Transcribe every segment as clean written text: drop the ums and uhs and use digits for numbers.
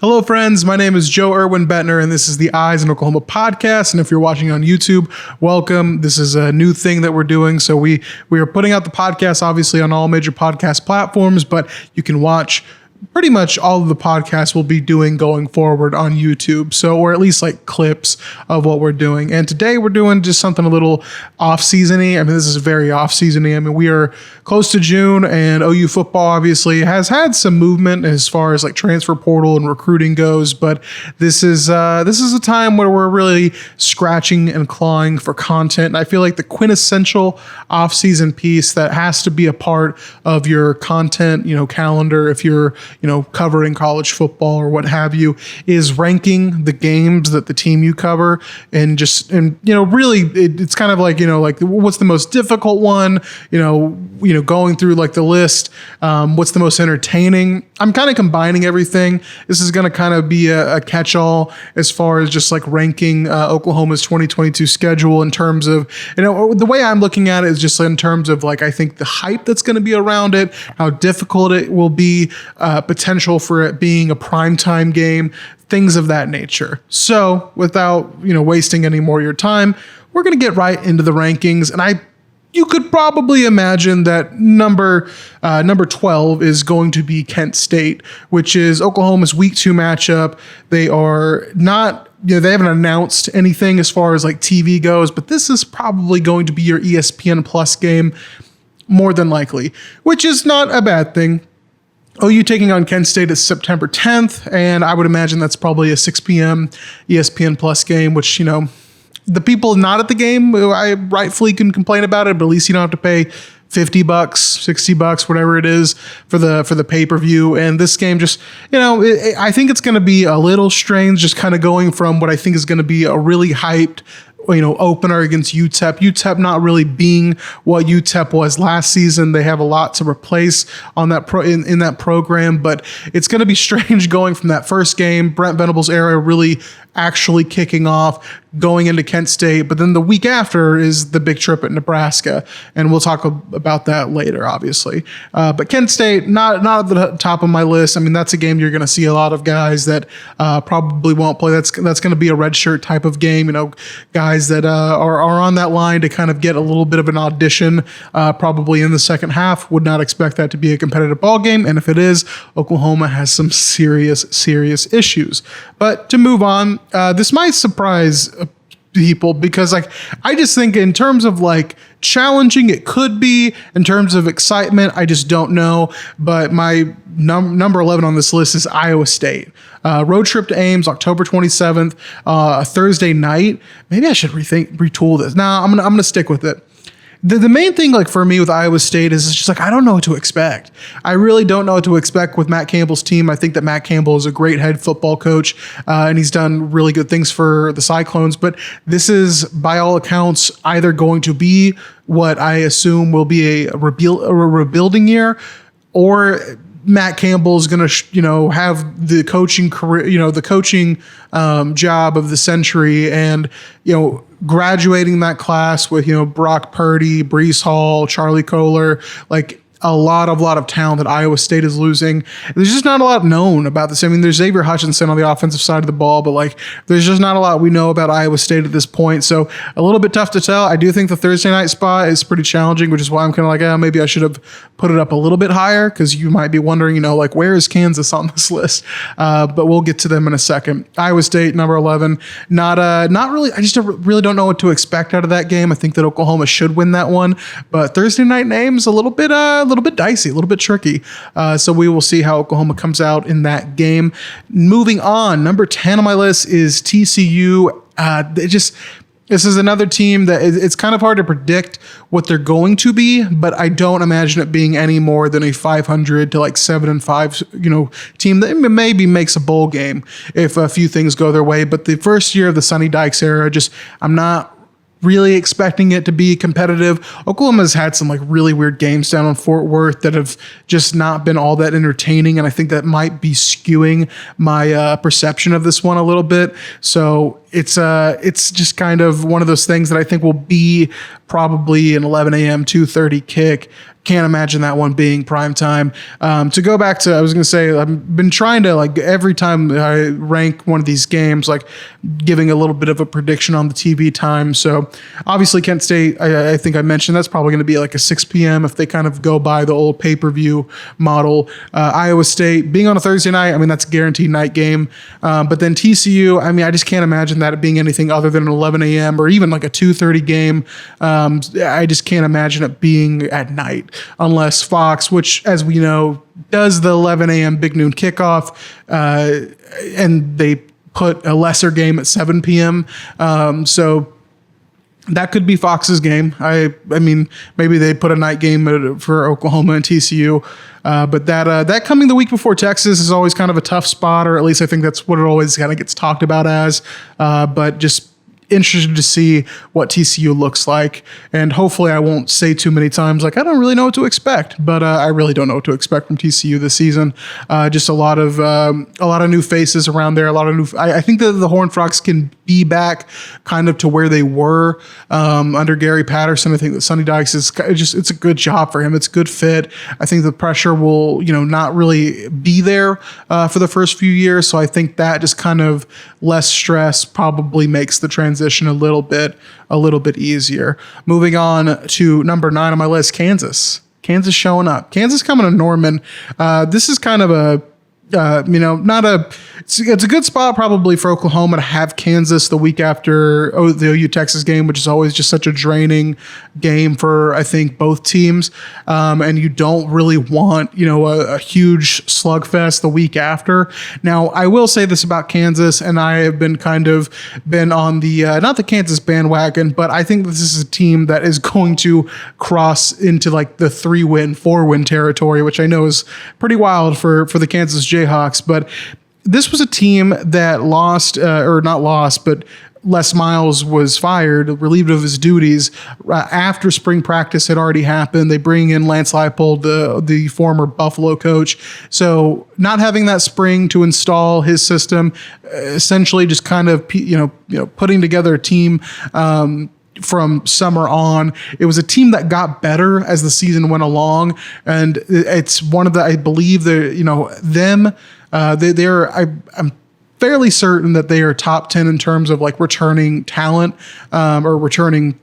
Hello, friends. My name is Joe Irwin Bettner, and this is the Eyes in Oklahoma podcast. And if you're watching on YouTube, welcome. This is a new thing that we're doing. So we are putting out the podcast, obviously, on all major podcast platforms, but you can watch pretty much all of the podcasts we'll be doing going forward on YouTube. So, or at least like clips of what we're doing. And today we're doing just something a little off-season-y. I mean, this is very off-season-y. I mean, we are close to June, and OU football obviously has had some movement as far as like transfer portal and recruiting goes. But this is a time where we're really scratching and clawing for content. And I feel like the quintessential off-season piece that has to be a part of your content, calendar, if you're covering college football or what have you, is ranking the games that the team you cover, and really it's kind of like, what's the most difficult one, going through like the list, what's the most entertaining. I'm kind of combining everything. This is going to kind of be a catch-all as far as just like ranking Oklahoma's 2022 schedule in terms of, the way I'm looking at it is just in terms of like, I think the hype that's going to be around it, how difficult it will be, potential for it being a primetime game, things of that nature. So without, wasting any more of your time, we're going to get right into the rankings. And you could probably imagine that number 12 is going to be Kent State, which is Oklahoma's week 2 matchup. They are not, they haven't announced anything as far as like TV goes, but this is probably going to be your ESPN Plus game more than likely, which is not a bad thing. OU taking on Kent State is September 10th, and I would imagine that's probably a 6 p.m. ESPN Plus game, which, the people not at the game, I rightfully can complain about it, but at least you don't have to pay $50, $60, whatever it is for the pay-per-view. And this game just, I think it's going to be a little strange, just kind of going from what I think is going to be a really hyped opener against UTEP. UTEP not really being what UTEP was last season. They have a lot to replace on that in that program, but it's going to be strange going from that first game, Brent Venables' era really actually kicking off, going into Kent State. But then the week after is the big trip at Nebraska, and we'll talk about that later, obviously. But Kent State, not at the top of my list. I mean, that's a game you're going to see a lot of guys that probably won't play. That's going to be a redshirt type of game, guys that are on that line to kind of get a little bit of an audition probably in the second half. Would not expect that to be a competitive ball game, and if it is, Oklahoma has some serious issues. But to move on, this might surprise people because I just think in terms of like challenging, it could be. In terms of excitement, I just don't know. But my number 11 on this list is Iowa State. Road trip to Ames, October 27th, a Thursday night. Maybe I should retool this. Nah, I'm gonna stick with it. The main thing, like for me with Iowa State, is it's just like I don't know what to expect. I really don't know what to expect with Matt Campbell's team. I think that Matt Campbell is a great head football coach, and he's done really good things for the Cyclones. But this is, by all accounts, either going to be what I assume will be a rebuilding year, or Matt Campbell is going to, have the coaching career, the coaching job of the century, and graduating that class with Brock Purdy, Breece Hall, Charlie Kohler, like a lot of talent that Iowa State is losing. There's just not a lot known about this. I mean, there's Xavier Hutchinson on the offensive side of the ball, but like there's just not a lot we know about Iowa State at this point. So a little bit tough to tell. I do think the Thursday night spot is pretty challenging, which is why I'm kind of like, maybe I should have put it up a little bit higher, because you might be wondering, like where is Kansas on this list? But we'll get to them in a second. Iowa State, number 11. Not really. I just really don't know what to expect out of that game. I think that Oklahoma should win that one, but Thursday night names a little bit dicey, a little bit tricky. So we will see how Oklahoma comes out in that game. Moving on, number 10 on my list is TCU. This is another team that it's kind of hard to predict what they're going to be, but I don't imagine it being any more than a 500 to like 7-5, team that maybe makes a bowl game if a few things go their way. But the first year of the Sonny Dykes era, I'm not really expecting it to be competitive. Oklahoma's had some like really weird games down in Fort Worth that have just not been all that entertaining, and I think that might be skewing my perception of this one a little bit. So it's just kind of one of those things that I think will be probably an 11 a.m. 2:30 kick can't imagine that one being prime time. To go back to, I was going to say, I've been trying to, like, every time I rank one of these games, like giving a little bit of a prediction on the TV time. So obviously Kent State, I think I mentioned that's probably going to be like a 6 p.m. if they kind of go by the old pay-per-view model. Iowa State being on a Thursday night, I mean, that's a guaranteed night game. But then TCU, I mean, I just can't imagine that being anything other than an 11 a.m. or even like a 2:30 game. I just can't imagine it being at night. Unless Fox, which, as we know, does the 11 a.m. Big Noon kickoff, and they put a lesser game at 7 p.m. So that could be Fox's game. I mean, maybe they put a night game for Oklahoma and TCU. But that coming the week before Texas is always kind of a tough spot, or at least I think that's what it always kind of gets talked about as. But just interested to see what TCU looks like, and hopefully I won't say too many times like I don't really know what to expect, but I really don't know what to expect from TCU this season. Just a lot of new faces around there, a lot of new. I think that the Horned Frogs can be back kind of to where they were under Gary Patterson. I think that Sonny Dykes is just, it's a good job for him. It's a good fit. I think the pressure will, not really be there for the first few years. So I think that just kind of less stress probably makes the transition a little bit easier. Moving on to number 9 on my list, Kansas. Kansas showing up. Kansas coming to Norman. This is kind of a it's a good spot probably for Oklahoma to have Kansas the week after the OU Texas game, which is always just such a draining game for, I think, both teams. And you don't really want, a huge slugfest the week after. Now, I will say this about Kansas, and I have been on the, not the Kansas bandwagon, but I think this is a team that is going to cross into like the 3-win, 4-win territory, which I know is pretty wild for the Kansas Jayhawks. But this was a team that but Les Miles was fired, relieved of his duties after spring practice had already happened. They bring in Lance Leipold, the former Buffalo coach. So not having that spring to install his system, essentially just kind of putting together a team from summer on. It was a team that got better as the season went along, and it's one of the, I believe I'm fairly certain that they are top 10 in terms of like returning talent or returning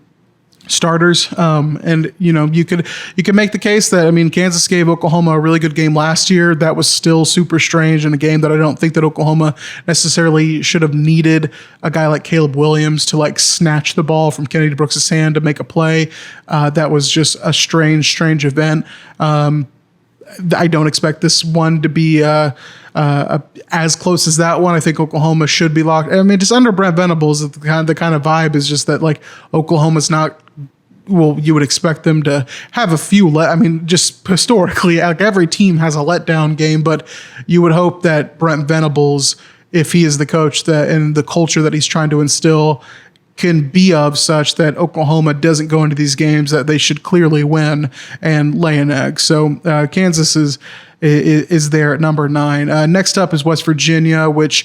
starters. And you could make the case that, Kansas gave Oklahoma a really good game last year. That was still super strange in a game that I don't think that Oklahoma necessarily should have needed a guy like Caleb Williams to like snatch the ball from Kennedy Brooks' hand to make a play. That was just a strange event. I don't expect this one to be as close as that one. I think Oklahoma should be locked. Just under Brent Venables, the kind of vibe is just that like Oklahoma's not. Well, you would expect them to have a few. Just historically, like every team has a letdown game, but you would hope that Brent Venables, if he is the coach and the culture that he's trying to instill, can be of such that Oklahoma doesn't go into these games that they should clearly win and lay an egg. So Kansas is there at number 9. Next up is West Virginia, which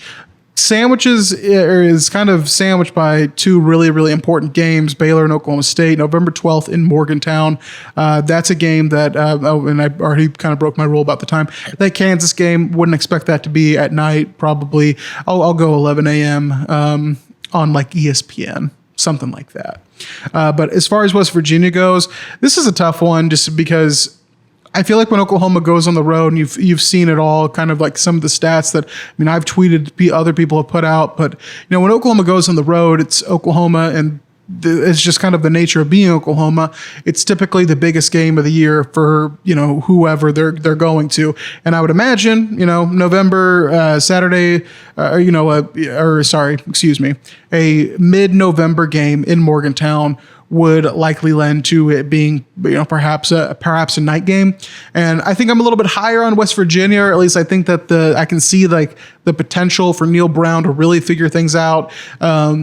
is kind of sandwiched by 2 really, really important games, Baylor and Oklahoma State, November 12th in Morgantown. That's a game that, and I already kind of broke my rule about the time. That Kansas game, wouldn't expect that to be at night, probably. I'll go 11 a.m. On like ESPN, something like that. But as far as West Virginia goes, this is a tough one just because I feel like when Oklahoma goes on the road, and you've seen it all, kind of like some of the stats that I've tweeted, other people have put out, but when Oklahoma goes on the road, it's Oklahoma, and it's just kind of the nature of being Oklahoma. It's typically the biggest game of the year for whoever they're going to, and I would imagine November Saturday, a mid-November game in Morgantown would likely lend to it being, perhaps a night game. And I think I'm a little bit higher on West Virginia, or at least I think that I can see like the potential for Neil Brown to really figure things out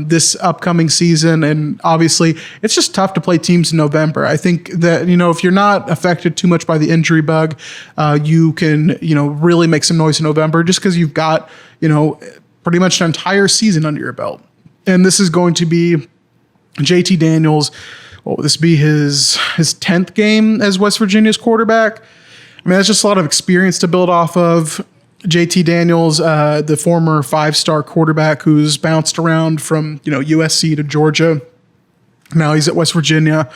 this upcoming season. And obviously it's just tough to play teams in November. I think that, if you're not affected too much by the injury bug, you can, really make some noise in November just because you've got, pretty much an entire season under your belt. And this is going to be JT Daniels, what would this be, his 10th game as West Virginia's quarterback. I mean, that's just a lot of experience to build off of. JT Daniels, the former 5-star quarterback who's bounced around from, USC to Georgia. Now he's at West Virginia.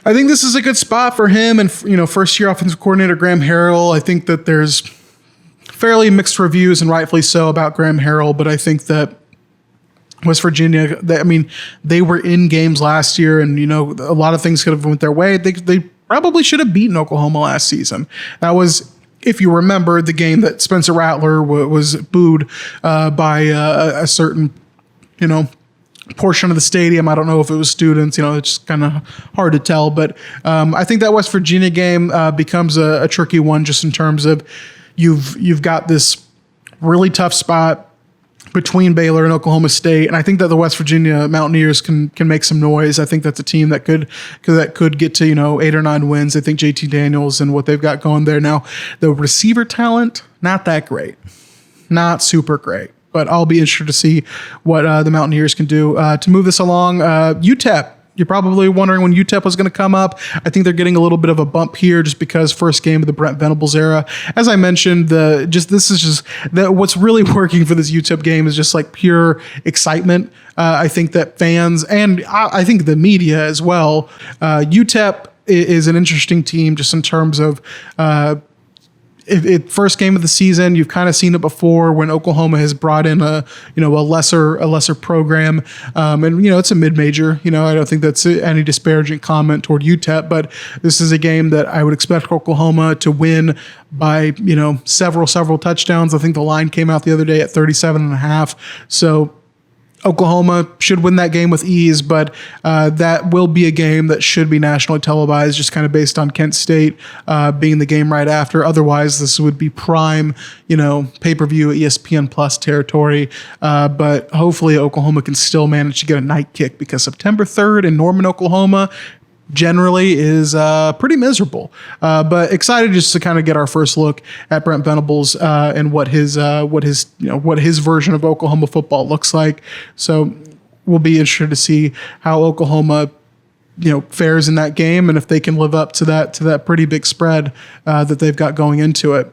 I think this is a good spot for him and, first-year offensive coordinator Graham Harrell. I think that there's fairly mixed reviews, and rightfully so, about Graham Harrell, but I think that West Virginia, they were in games last year, and, a lot of things could have went their way. They probably should have beaten Oklahoma last season. That was, if you remember, the game that Spencer Rattler was booed by a certain, portion of the stadium. I don't know if it was students. It's kind of hard to tell. But I think that West Virginia game becomes a tricky one, just in terms of you've got this really tough spot between Baylor and Oklahoma State, and I think that the West Virginia Mountaineers can make some noise. I think that's a team that could get to 8 or 9 wins. I think JT Daniels and what they've got going there now, the receiver talent, not that great, not super great, but I'll be interested to see what the Mountaineers can do to move this along. UTEP. You're probably wondering when UTEP was going to come up. I think they're getting a little bit of a bump here just because first game of the Brent Venables era. As I mentioned, what's really working for this UTEP game is just like pure excitement. I think that fans, and I think the media as well, UTEP is an interesting team just in terms of first game of the season. You've kind of seen it before when Oklahoma has brought in a lesser program, and it's a mid-major. I don't think that's any disparaging comment toward UTEP, but this is a game that I would expect Oklahoma to win by several touchdowns. I think the line came out the other day at 37.5. So Oklahoma should win that game with ease, but that will be a game that should be nationally televised, just kind of based on Kent State being the game right after. Otherwise, this would be prime, pay-per-view ESPN Plus territory. But hopefully Oklahoma can still manage to get a night kick, because September 3rd in Norman, Oklahoma, generally is pretty miserable, but excited just to kind of get our first look at Brent Venables and what his version of Oklahoma football looks like. So we'll be interested to see how Oklahoma fares in that game, and if they can live up to that pretty big spread that they've got going into it.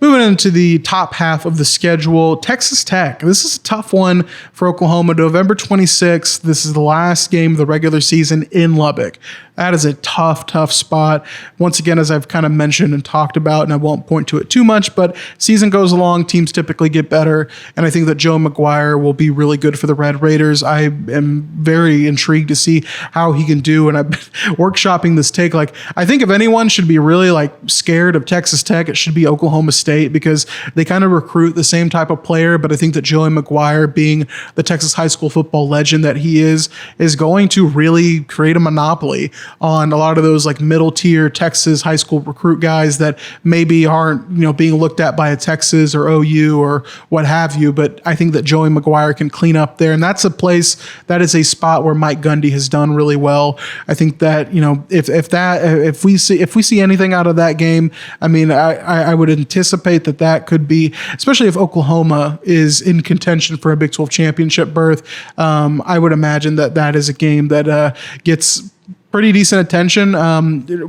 Moving into the top half of the schedule, Texas Tech. This is a tough one for Oklahoma. November 26th. This is the last game of the regular season in Lubbock. That is a tough spot. Once again, as I've kind of mentioned and talked about, and I won't point to it too much, but season goes along, teams typically get better, and I think that Joe McGuire will be really good for the Red Raiders. I am very intrigued to see how he can do, and I've been workshopping this take. I think if anyone should be really scared of Texas Tech, it should be Oklahoma State, because they kind of recruit the same type of player, but I think that Joey McGuire, being the Texas high school football legend that he is going to really create a monopoly on a lot of those middle tier Texas high school recruit guys that maybe aren't being looked at by a Texas or OU or what have you. But I think that Joey McGuire can clean up there, and that's that is a spot where Mike Gundy has done really well. I think that if we see anything out of that game, I mean, I would anticipate that could be, especially if Oklahoma is in contention for a Big 12 championship berth. I would imagine that is a game that gets pretty decent attention.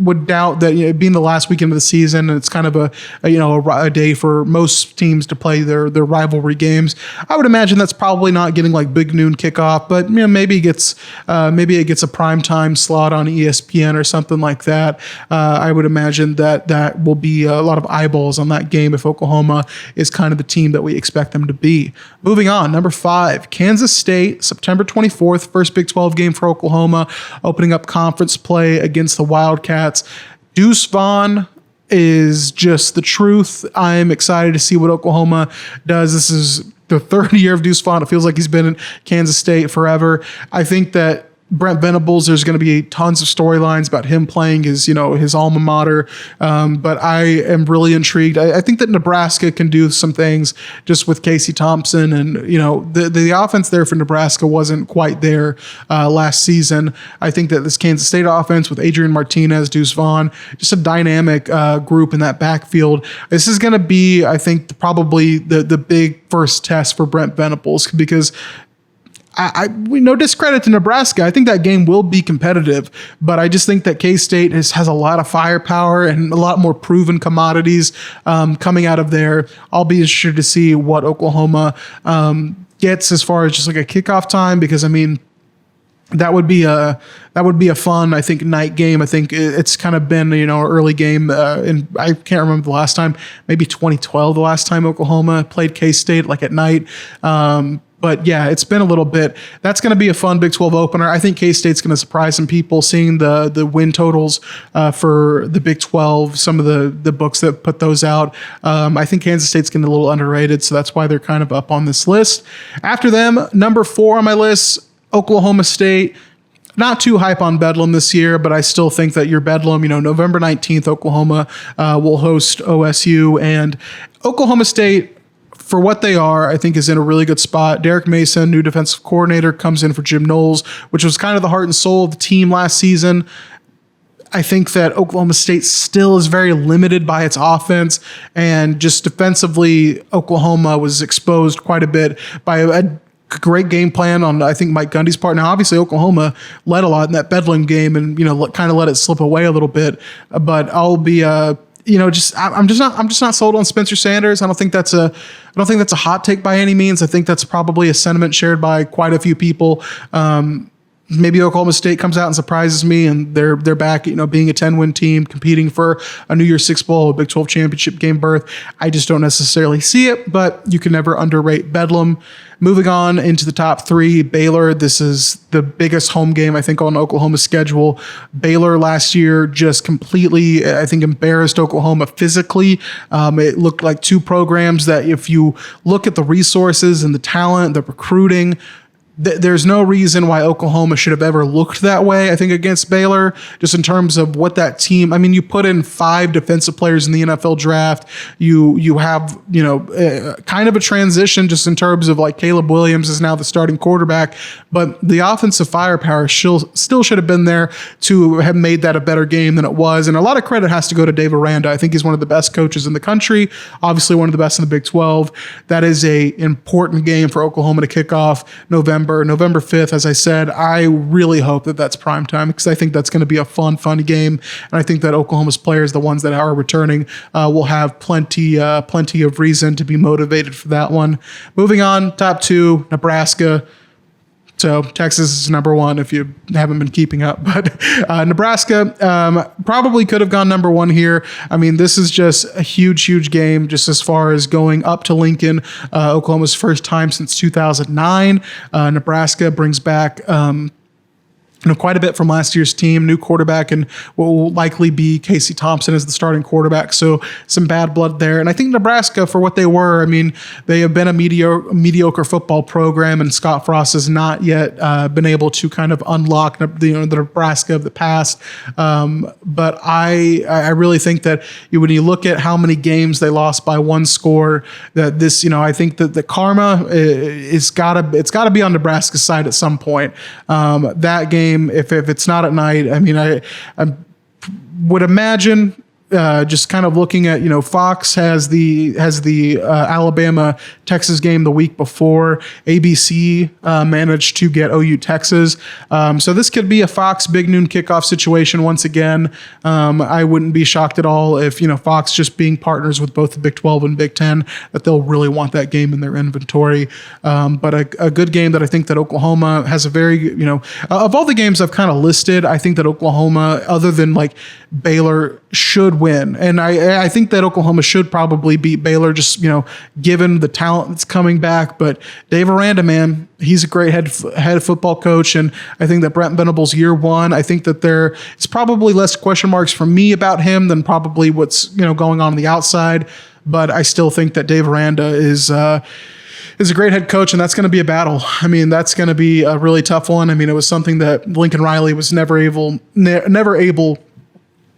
Would doubt that being the last weekend of the season, and it's kind of a day for most teams to play their rivalry games. I would imagine that's probably not getting big noon kickoff, but maybe it gets a primetime slot on ESPN or something like that. I would imagine that will be a lot of eyeballs on that game if Oklahoma is kind of the team that we expect them to be. Moving on, number 5, Kansas State, September 24th, first Big 12 game for Oklahoma, opening up conference play against the Wildcats. Deuce Vaughn is just the truth. I'm excited to see what Oklahoma does. This is the third year of Deuce Vaughn. It feels like he's been in Kansas State forever. I think that Brent Venables, there's going to be tons of storylines about him playing his alma mater. But I am really intrigued. I think that Nebraska can do some things just with Casey Thompson, and the offense there for Nebraska wasn't quite there last season. I think that this Kansas State offense with Adrian Martinez, Deuce Vaughn, just a dynamic group in that backfield. This is going to be, I think, probably the big first test for Brent Venables, because no discredit to Nebraska. I think that game will be competitive, but I just think that K-State has a lot of firepower and a lot more proven commodities coming out of there. I'll be interested to see what Oklahoma gets as far as just like a kickoff time, because I mean, that would be a fun, I think, night game. I think it's kind of been, an early game, and I can't remember the last time, maybe 2012, the last time Oklahoma played K-State, like at night. But yeah, it's been a little bit. That's going to be a fun Big 12 opener. I think K-State's going to surprise some people, seeing the win totals for the Big 12, some of the books that put those out. I think Kansas State's getting a little underrated, so that's why they're kind of up on this list. After them, number 4 on my list, Oklahoma State. Not too hype on Bedlam this year, but I still think that your Bedlam, November 19th, Oklahoma will host OSU, and Oklahoma State, for what they are, I think is in a really good spot. Derek Mason, new defensive coordinator, comes in for Jim Knowles, which was kind of the heart and soul of the team last season. I think that Oklahoma State still is very limited by its offense, and just defensively, Oklahoma was exposed quite a bit by a great game plan on, I think, Mike Gundy's part. Now, obviously, Oklahoma led a lot in that Bedlam game and, kind of let it slip away a little bit, but I'll be, I'm just not sold on Spencer Sanders. I don't think that's a hot take by any means. I think that's probably a sentiment shared by quite a few people. Maybe Oklahoma State comes out and surprises me, and they're back, being a 10-win team, competing for a New Year's Six Bowl, a Big 12 championship game berth. I just don't necessarily see it, but you can never underrate Bedlam. Moving on into the top 3, Baylor. This is the biggest home game, I think, on Oklahoma's schedule. Baylor last year just completely, I think, embarrassed Oklahoma physically. It looked like two programs that, if you look at the resources and the talent, the recruiting, there's no reason why Oklahoma should have ever looked that way, I think, against Baylor, just in terms of what that team, I mean, you put in 5 defensive players in the NFL draft. You have, kind of a transition just in terms of like Caleb Williams is now the starting quarterback, but the offensive firepower still should have been there to have made that a better game than it was. And a lot of credit has to go to Dave Aranda. I think he's one of the best coaches in the country, obviously one of the best in the Big 12. That is a important game for Oklahoma to kick off November 5th. As I said, I really hope that that's prime time, because I think that's going to be a fun game. And I think that Oklahoma's players, the ones that are returning, will have plenty of reason to be motivated for that one. Moving on, top 2, Nebraska. So Texas is number 1 if you haven't been keeping up. But Nebraska probably could have gone number 1 here. I mean, this is just a huge game just as far as going up to Lincoln. Oklahoma's first time since 2009. Nebraska brings back quite a bit from last year's team. New quarterback, and what will likely be Casey Thompson as the starting quarterback. So some bad blood there. And I think Nebraska, for what they were, I mean, they have been a mediocre football program, and Scott Frost has not yet been able to kind of unlock the Nebraska of the past. But I really think that when you look at how many games they lost by 1 score, that this, I think that the karma it's got to be on Nebraska's side at some point. That game, if it's not at night, I mean, I would imagine, just kind of looking at, Fox has the Alabama Texas game the week before. ABC managed to get OU Texas, so this could be a Fox big noon kickoff situation once again. I wouldn't be shocked at all if Fox, just being partners with both the Big 12 and Big 10, that they'll really want that game in their inventory. But a good game that I think that Oklahoma has a very, of all the games I've kind of listed, I think that Oklahoma, other than like Baylor, should win. And I think that Oklahoma should probably beat Baylor, just, given the talent that's coming back. But Dave Aranda, man, he's a great head football coach. And I think that Brent Venables year 1, I think that there is probably less question marks for me about him than probably what's, going on the outside. But I still think that Dave Aranda is a great head coach, and that's going to be a battle. I mean, that's going to be a really tough one. I mean, it was something that Lincoln Riley was never able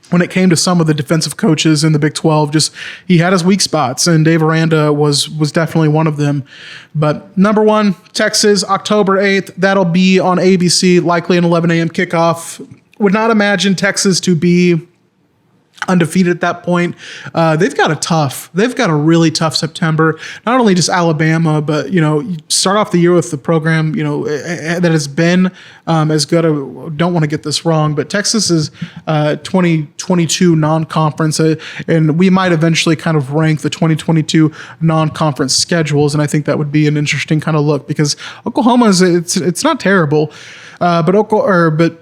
when it came to some of the defensive coaches in the Big 12. Just, he had his weak spots, and Dave Aranda was definitely one of them. But number 1, Texas, October 8th. That'll be on ABC, likely an 11 a.m. kickoff. Would not imagine Texas to be undefeated at that point. They've got a really tough September. Not only just Alabama, but you start off the year with the program that has been as good. I don't want to get this wrong, but Texas is 2022 non-conference, and we might eventually kind of rank the 2022 non-conference schedules, and I think that would be an interesting kind of look because Oklahoma it's not terrible, but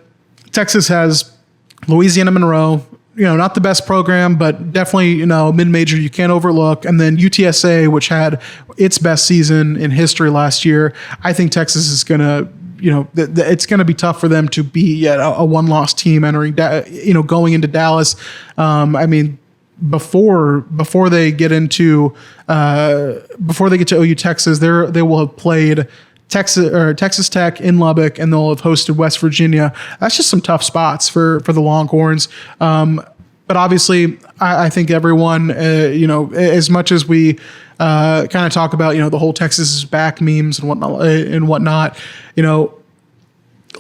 Texas has Louisiana Monroe. Not the best program, but definitely, mid-major you can't overlook. And then UTSA, which had its best season in history last year. I think Texas is going to, it's going to be tough for them to be yet a one-loss team entering, going into Dallas. Before they get into OU Texas, they will have played Texas Tech in Lubbock, and they'll have hosted West Virginia. That's just some tough spots for the Longhorns. But obviously, I think everyone, as much as we kind of talk about, the whole Texas is back memes and whatnot,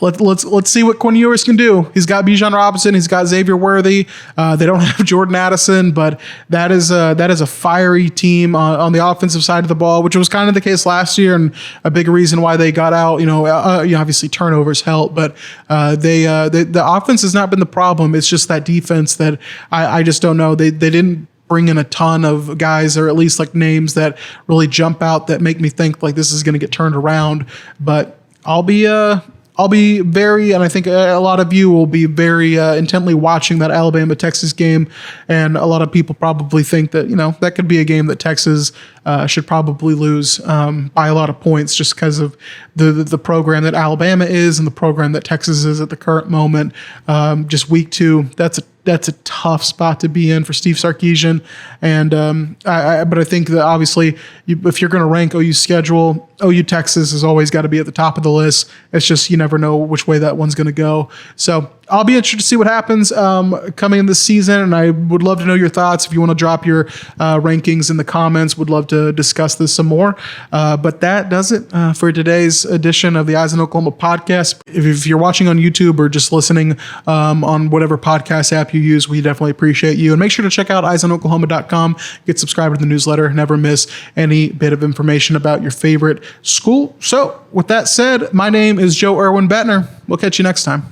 Let's see what Quinn Ewers can do. He's got Bijan Robinson. He's got Xavier Worthy. They don't have Jordan Addison, but that is a fiery team on the offensive side of the ball, which was kind of the case last year, and a big reason why they got out. Obviously turnovers help, but the offense has not been the problem. It's just that defense that I just don't know. They didn't bring in a ton of guys, or at least like names that really jump out that make me think like this is going to get turned around. But I'll be very, and I think a lot of you will be very intently watching that Alabama-Texas game, and a lot of people probably think that, that could be a game that Texas should probably lose by a lot of points just because of the program that Alabama is and the program that Texas is at the current moment. Just week 2, that's a tough spot to be in for Steve Sarkisian. And but I think that obviously if you're going to rank OU's schedule, OU Texas has always got to be at the top of the list. It's just you never know which way that one's going to go. So I'll be interested to see what happens coming in this season, and I would love to know your thoughts. If you want to drop your rankings in the comments, would love to discuss this some more. But that does it for today's edition of the Eyes on Oklahoma podcast. If you're watching on YouTube or just listening on whatever podcast app you use, we definitely appreciate you. And make sure to check out eyesonoklahoma.com. Get subscribed to the newsletter. Never miss any bit of information about your favorite school. So with that said, my name is Joe Erwin Bettner. We'll catch you next time.